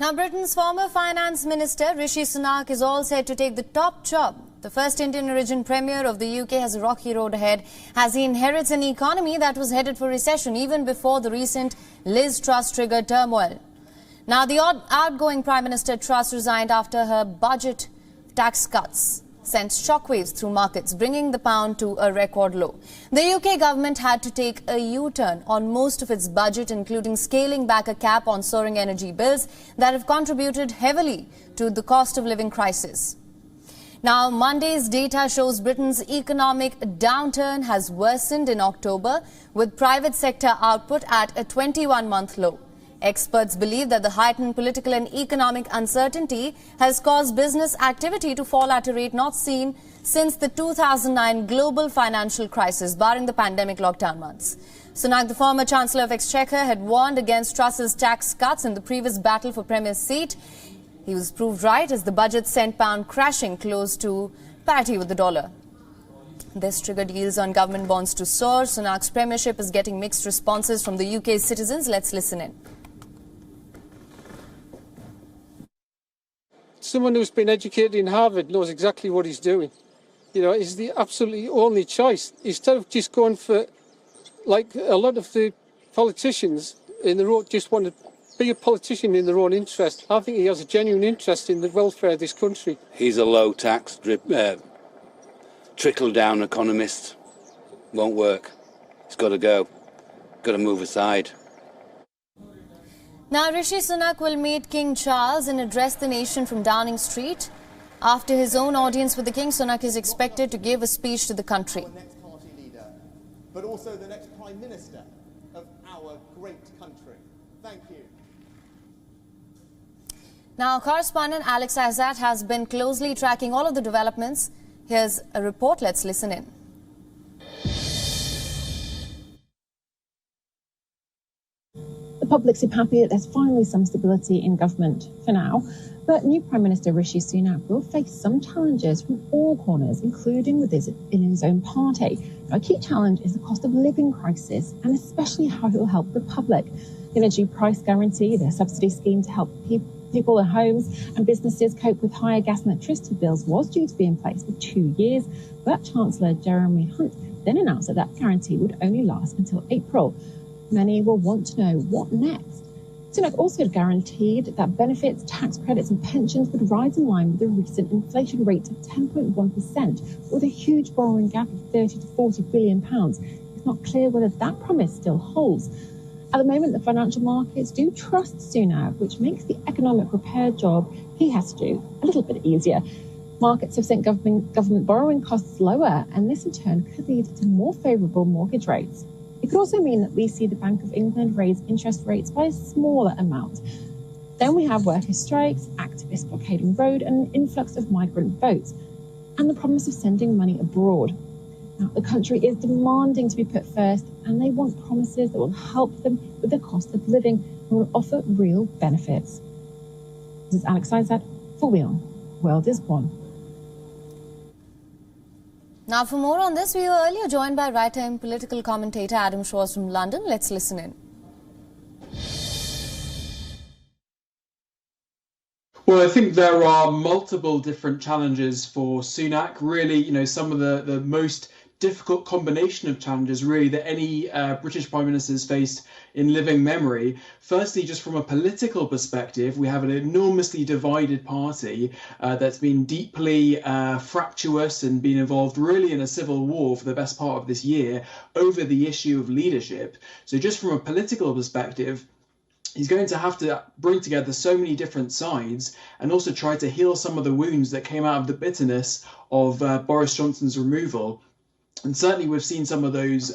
Now, Britain's former finance minister, Rishi Sunak, is all set to take the top job. The first Indian origin premier of the UK has a rocky road ahead as he inherits an economy that was headed for recession even before the recent Liz Truss-trigger-turmoil. Now, the outgoing Prime Minister Truss resigned after her budget tax cuts sent shockwaves through markets, bringing the pound to a record low. The UK government had to take a U-turn on most of its budget, including scaling back a cap on soaring energy bills that have contributed heavily to the cost of living crisis. Now, Monday's data shows Britain's economic downturn has worsened in October, with private sector output at a 21-month low. Experts believe that the heightened political and economic uncertainty has caused business activity to fall at a rate not seen since the 2009 global financial crisis, barring the pandemic lockdown months. Sunak, the former Chancellor of Exchequer, had warned against Truss's tax cuts in the previous battle for Premier's seat. He was proved right as the budget sent pound crashing close to parity with the dollar. This triggered yields on government bonds to soar. Sunak's premiership is getting mixed responses from the UK's citizens. Let's listen in. Someone who's been educated in Harvard knows exactly what he's doing. You know, it's the absolutely only choice. Instead of just going for, like a lot of the politicians in the road just want to be a politician in their own interest. I think he has a genuine interest in the welfare of this country. He's a low-tax, trickle-down economist. Won't work. He's got to go. Got to move aside. Now, Rishi Sunak will meet King Charles and address the nation from Downing Street. After his own audience with the King, Sunak is expected to give a speech to the country. Next party leader, but also the next Prime Minister of our great country. Thank you. Now, correspondent Alex Azad has been closely tracking all of the developments. Here's a report. Let's listen in. The public seem happy that there's finally some stability in government for now, but new Prime Minister Rishi Sunak will face some challenges from all corners, including in his own party. Now, a key challenge is the cost of living crisis, and especially how it will help the public. The energy price guarantee, the subsidy scheme to help people in homes and businesses cope with higher gas and electricity bills, was due to be in place for 2 years, but Chancellor Jeremy Hunt then announced that that guarantee would only last until April. Many will want to know what next. Sunak also guaranteed that benefits, tax credits and pensions would rise in line with the recent inflation rate of 10.1%, with a huge borrowing gap of 30 to 40 billion pounds. It's not clear whether that promise still holds. At the moment, the financial markets do trust Sunak, which makes the economic repair job he has to do a little bit easier. Markets have sent government borrowing costs lower, and this in turn could lead to more favourable mortgage rates. It could also mean that we see the Bank of England raise interest rates by a smaller amount. Then we have workers' strikes, activists blockading road, and an influx of migrant votes, and the promise of sending money abroad. Now, the country is demanding to be put first, and they want promises that will help them with the cost of living and will offer real benefits. This is Alex Azad for WION. World is One. Now, for more on this, we were earlier joined by writer and political commentator Adam Schwartz from London. Let's listen in. Well, I think there are multiple different challenges for Sunak. Really, some of the most difficult combination of challenges really that any British Prime Minister has faced in living memory. Firstly, just from a political perspective, we have an enormously divided party that's been deeply fractious and been involved really in a civil war for the best part of this year over the issue of leadership. So just from a political perspective, he's going to have to bring together so many different sides and also try to heal some of the wounds that came out of the bitterness of Boris Johnson's removal. And certainly we've seen some of those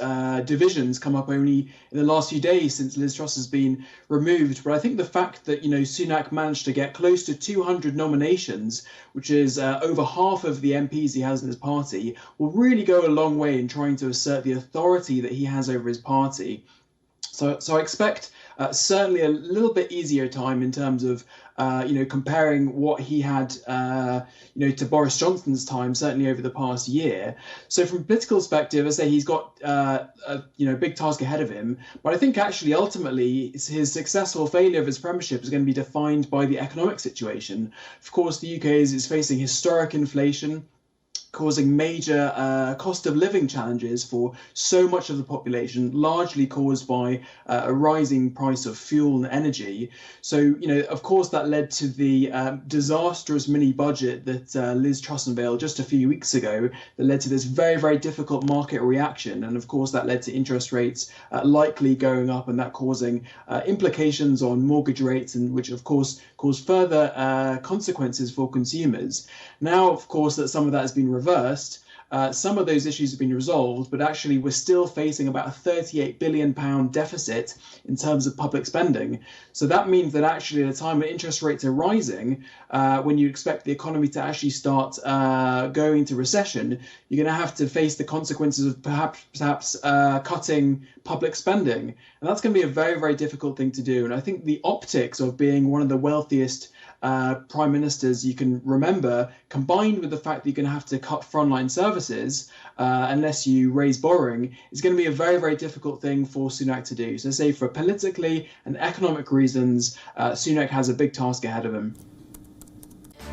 divisions come up only in the last few days since Liz Truss has been removed. But I think the fact that, Sunak managed to get close to 200 nominations, which is over half of the MPs he has in his party, will really go a long way in trying to assert the authority that he has over his party. So I expect certainly a little bit easier time in terms of comparing what he had, to Boris Johnson's time, certainly over the past year. So from a political perspective, I say he's got a big task ahead of him. But I think actually ultimately his successful failure of his premiership is going to be defined by the economic situation. Of course, the UK is facing historic inflation, causing major cost of living challenges for so much of the population, largely caused by a rising price of fuel and energy. So, of course, that led to the disastrous mini budget that Liz Truss unveiled just a few weeks ago, that led to this very, very difficult market reaction. And of course, that led to interest rates likely going up, and that causing implications on mortgage rates, and which, of course, caused further consequences for consumers. Now, of course, that some of that has been reversed, some of those issues have been resolved, but actually we're still facing about a £38 billion deficit in terms of public spending. So that means that actually at a time when interest rates are rising, when you expect the economy to actually start going into recession, you're going to have to face the consequences of perhaps cutting public spending. And that's going to be a very, very difficult thing to do. And I think the optics of being one of the wealthiest prime ministers you can remember, combined with the fact that you're going to have to cut frontline services unless you raise borrowing, is going to be a very, very difficult thing for Sunak to do. So, say for politically and economic reasons, Sunak has a big task ahead of him.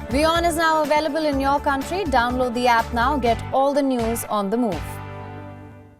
WION is now available in your country. Download the app now. Get all the news on the move.